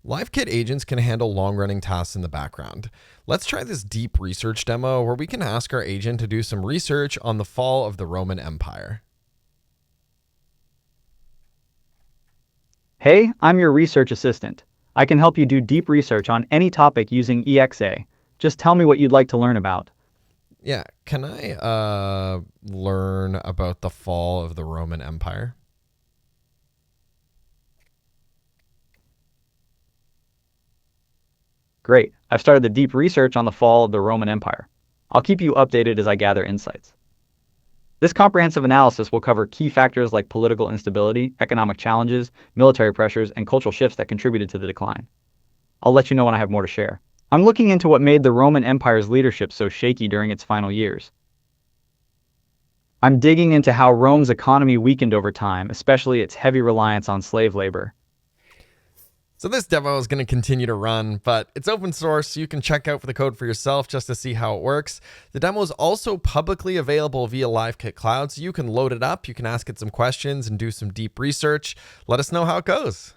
LiveKit Agents can handle long-running tasks in the background. Let's try this deep research demo where we can ask our agent to do some research on the fall of the Roman Empire. Hey, I'm your research assistant. I can help you do deep research on any topic using EXA. Just tell me what you'd like to learn about. Yeah, can I learn about the fall of the Roman Empire? Great, I've started the deep research on the fall of the Roman Empire. I'll keep you updated as I gather insights. This comprehensive analysis will cover key factors like political instability, economic challenges, military pressures, and cultural shifts that contributed to the decline. I'll let you know when I have more to share. I'm looking into what made the Roman Empire's leadership so shaky during its final years. I'm digging into how Rome's economy weakened over time, especially its heavy reliance on slave labor. So this demo is going to continue to run, but it's open source, so you can check out for the code for yourself just to see how it works. The demo is also publicly available via LiveKit Cloud, so you can load it up, you can ask it some questions and do some deep research. Let us know how it goes.